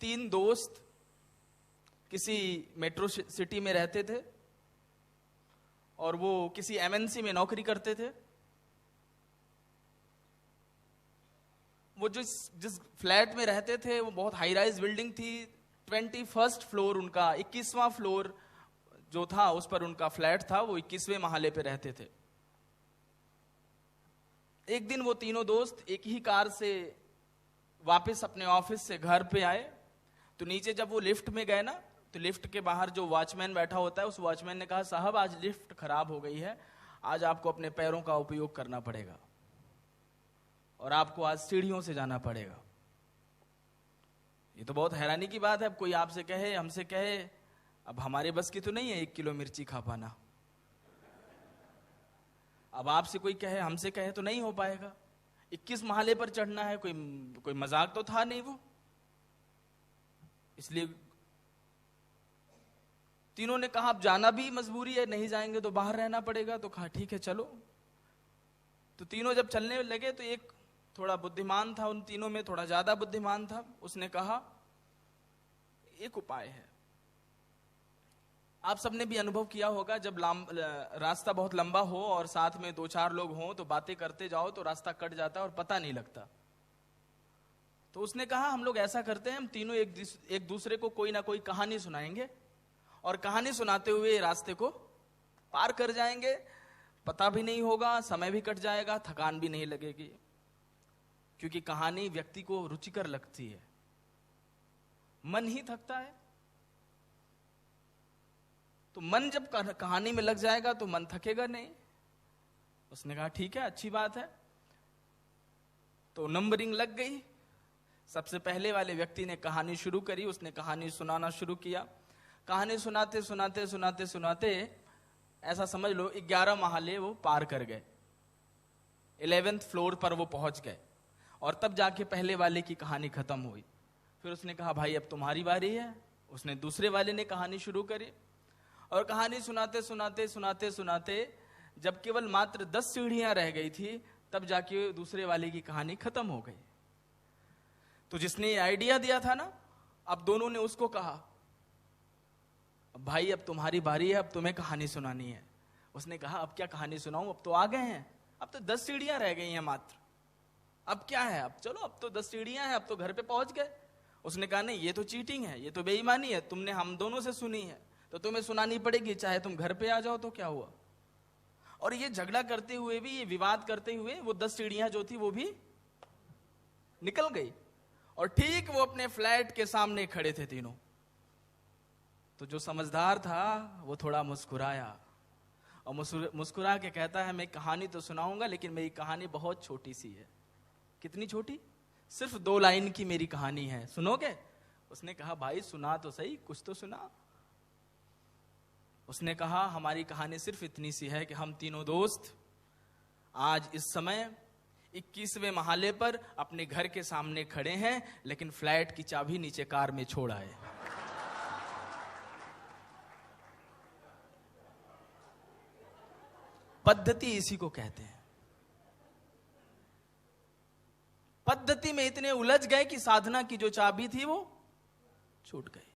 तीन दोस्त किसी मेट्रो सिटी में रहते थे और वो किसी एमएनसी में नौकरी करते थे। वो जिस फ्लैट में रहते थे वो बहुत हाई राइज बिल्डिंग थी। 21st फ्लोर उनका, 21वां फ्लोर जो था उस पर उनका फ्लैट था। वो 21वें महले पे रहते थे। एक दिन वो तीनों दोस्त एक ही कार से वापस अपने ऑफिस से घर पे आए, तो नीचे जब वो लिफ्ट में गए ना, तो लिफ्ट के बाहर जो वॉचमैन बैठा होता है, उस वॉचमैन ने कहा, साहब आज लिफ्ट खराब हो गई है, आज आपको अपने पैरों का उपयोग करना पड़ेगा और आपको आज सीढ़ियों से जाना पड़ेगा। ये तो बहुत हैरानी की बात है। अब कोई आपसे कहे, हमसे कहे, अब हमारे बस की तो नहीं है 1 किलो मिर्ची खा पाना। अब आपसे कोई कहे, हमसे कहे तो नहीं हो पाएगा। 21 महले पर चढ़ना है, कोई मजाक तो था नहीं वो। इसलिए तीनों ने कहा अब जाना भी मजबूरी है, नहीं जाएंगे तो बाहर रहना पड़ेगा। तो कहा ठीक है चलो। तो तीनों जब चलने लगे तो एक थोड़ा बुद्धिमान था, उन तीनों में थोड़ा ज्यादा बुद्धिमान था। उसने कहा एक उपाय है। आप सबने भी अनुभव किया होगा, जब रास्ता बहुत लंबा हो और साथ में 2-4 लोग हों तो बातें करते जाओ तो रास्ता कट जाता है और पता नहीं लगता। तो उसने कहा हम लोग ऐसा करते हैं, हम तीनों एक दूसरे को कोई ना कोई कहानी सुनाएंगे और कहानी सुनाते हुए रास्ते को पार कर जाएंगे। पता भी नहीं होगा, समय भी कट जाएगा, थकान भी नहीं लगेगी, क्योंकि कहानी व्यक्ति को रुचिकर लगती है। मन ही थकता है, तो मन जब कहानी में लग जाएगा तो मन थकेगा नहीं। उसने कहा ठीक है, अच्छी बात है। तो नंबरिंग लग गई। सबसे पहले वाले व्यक्ति ने कहानी शुरू करी। उसने कहानी सुनाना शुरू किया। कहानी सुनाते सुनाते सुनाते सुनाते ऐसा समझ लो 11 महले वो पार कर गए। 11th फ्लोर पर वो पहुंच गए और तब जाके पहले वाले की कहानी खत्म हुई। फिर उसने कहा भाई अब तुम्हारी बारी है। उसने दूसरे वाले ने कहानी शुरू करी और कहानी सुनाते सुनाते सुनाते सुनाते जब केवल मात्र 10 सीढ़ियां रह गई थी, तब जाके दूसरे वाले की कहानी खत्म हो गई। तो जिसने ये आइडिया दिया था ना, अब दोनों ने उसको कहा भाई अब तुम्हारी बारी है, अब तुम्हें कहानी सुनानी है। उसने कहा अब क्या कहानी सुनाऊं, अब तो आ गए हैं, अब तो 10 सीढ़ियां रह गई हैं मात्र, अब क्या है, अब चलो, अब तो 10 सीढ़ियां हैं, अब तो घर पे पहुंच गए। उसने कहा नहीं, ये तो चीटिंग है, ये तो बेईमानी है, तुमने हम दोनों से सुनी है तो तुम्हें सुनानी पड़ेगी, चाहे तुम घर पे आ जाओ तो क्या हुआ। और ये झगड़ा करते हुए भी, ये विवाद करते हुए वो 10 सीढ़ियां जो थी वो भी निकल गई और ठीक वो अपने फ्लैट के सामने खड़े थे तीनों। तो जो समझदार था वो थोड़ा मुस्कुराया और मुस्कुरा के कहता है मैं कहानी तो सुनाऊंगा, लेकिन मेरी कहानी बहुत छोटी सी है। कितनी छोटी? सिर्फ 2 लाइन की मेरी कहानी है, सुनोगे? उसने कहा भाई सुना तो सही, कुछ तो सुना। उसने कहा हमारी कहानी सिर्फ इतनी सी है कि हम तीनों दोस्त आज इस समय 21वें महले पर अपने घर के सामने खड़े हैं, लेकिन फ्लैट की चाबी नीचे कार में छोड़ आए। पद्धति इसी को कहते हैं। पद्धति में इतने उलझ गए कि साधना की जो चाबी थी वो छूट गई।